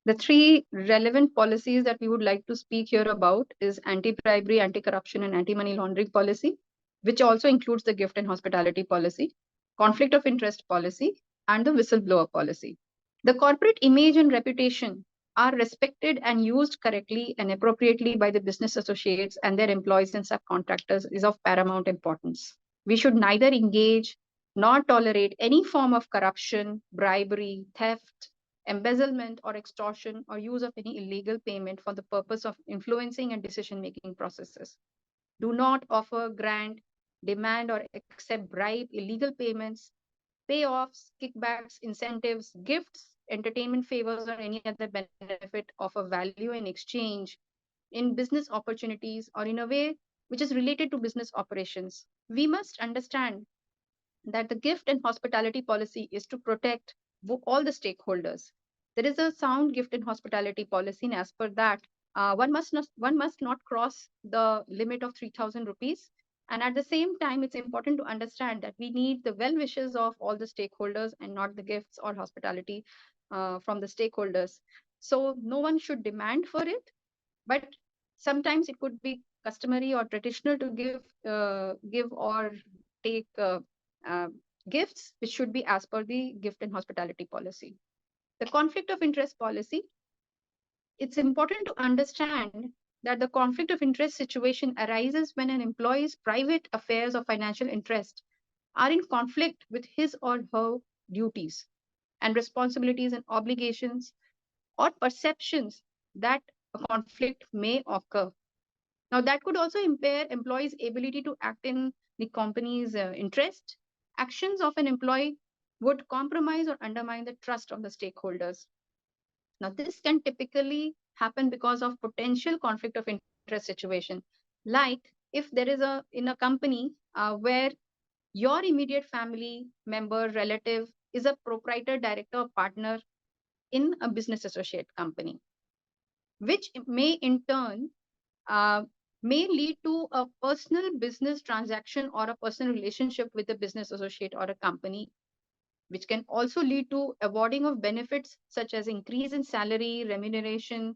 The three relevant policies that we would like to speak here about is anti-bribery, anti-corruption, and anti-money laundering policy, which also includes the gift and hospitality policy, conflict of interest policy, and the whistleblower policy. The corporate image and reputation are respected and used correctly and appropriately by the business associates and their employees and subcontractors is of paramount importance. We should neither engage nor tolerate any form of corruption, bribery, theft, embezzlement or extortion or use of any illegal payment for the purpose of influencing and decision-making processes. Do not offer, grant, demand or accept bribe, illegal payments, payoffs, kickbacks, incentives, gifts, entertainment favors, or any other benefit of a value in exchange in business opportunities or in a way which is related to business operations. We must understand that the gift and hospitality policy is to protect all the stakeholders. There is a sound gift and hospitality policy, and as per that, one must not cross the limit of 3,000 rupees. And at the same time, it's important to understand that we need the well wishes of all the stakeholders and not the gifts or hospitality from the stakeholders. So no one should demand for it, but sometimes it could be customary or traditional to give or take uh, gifts, which should be as per the gift and hospitality policy. The conflict of interest policy, it's important to understand that the conflict of interest situation arises when an employee's private affairs or financial interest are in conflict with his or her duties and responsibilities and obligations or perceptions that a conflict may occur. Now, that could also impair employees' ability to act in the company's interest. Actions of an employee would compromise or undermine the trust of the stakeholders. Now, this can typically happen because of potential conflict of interest situation. Like if there is in a company where your immediate family member, relative is a proprietor, director, or partner in a business associate company, which may in turn uh, may lead to a personal business transaction or a personal relationship with a business associate or a company, which can also lead to awarding of benefits such as increase in salary, remuneration,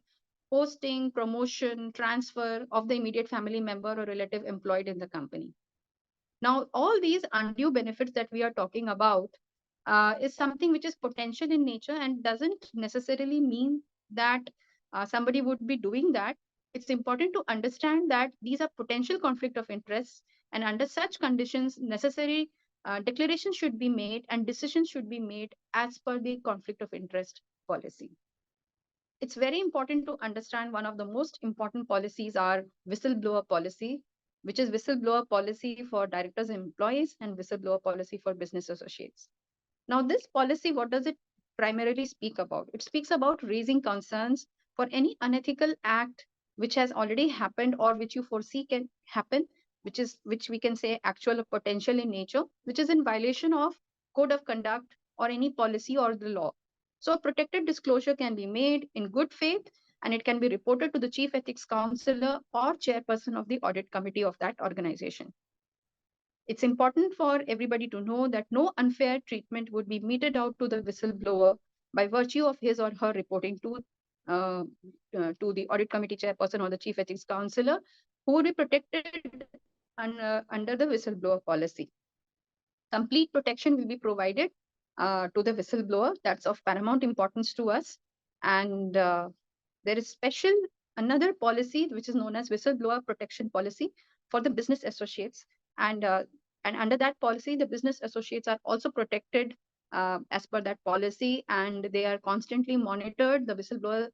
posting, promotion, transfer of the immediate family member or relative employed in the company. Now, all these undue benefits that we are talking about is something which is potential in nature and doesn't necessarily mean that somebody would be doing that. It's important to understand that these are potential conflict of interest, and under such conditions, necessary declarations should be made and decisions should be made as per the conflict of interest policy. It's very important to understand one of the most important policies are whistleblower policy, which is whistleblower policy for directors and employees and whistleblower policy for business associates. Now, this policy, what does it primarily speak about? It speaks about raising concerns for any unethical act which has already happened or which you foresee can happen, which we can say actual or potential in nature, which is in violation of code of conduct or any policy or the law. So a protected disclosure can be made in good faith, and it can be reported to the chief ethics counselor or chairperson of the audit committee of that organization. It's important for everybody to know that no unfair treatment would be meted out to the whistleblower by virtue of his or her reporting to the audit committee chairperson or the chief ethics counselor, who would be protected under the whistleblower policy. Complete protection will be provided to the whistleblower. That's of paramount importance to us. And there is another policy which is known as whistleblower protection policy for the business associates. And under that policy, the business associates are also protected as per that policy, and they are constantly monitored. The whistleblower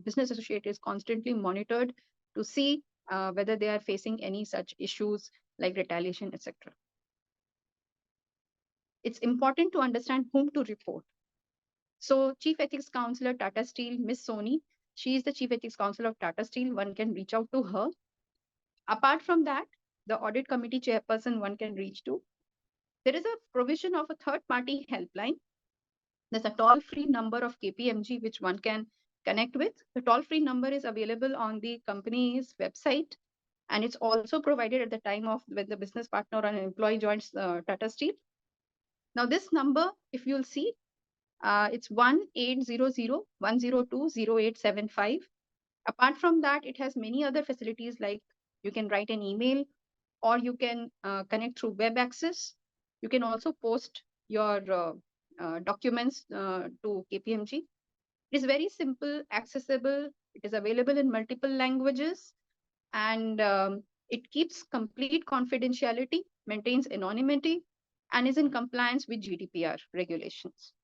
business associate is constantly monitored to see whether they are facing any such issues like retaliation, etc. It's important to understand whom to report. So Chief Ethics Counselor, Tata Steel, Miss Soni, she is the Chief Ethics Counselor of Tata Steel. One can reach out to her. Apart from that, the audit committee chairperson one can reach to. There is a provision of a third-party helpline. There's a toll-free number of KPMG which one can connect with. The toll-free number is available on the company's website, and it's also provided at the time of when the business partner or an employee joins Tata Steel. Now, this number, if you'll see, It's 1-800-102-0875. Apart from that, it has many other facilities like you can write an email or you can connect through web access. You can also post your documents to KPMG. It is very simple, accessible. It is available in multiple languages, and it keeps complete confidentiality, maintains anonymity, and is in compliance with GDPR regulations.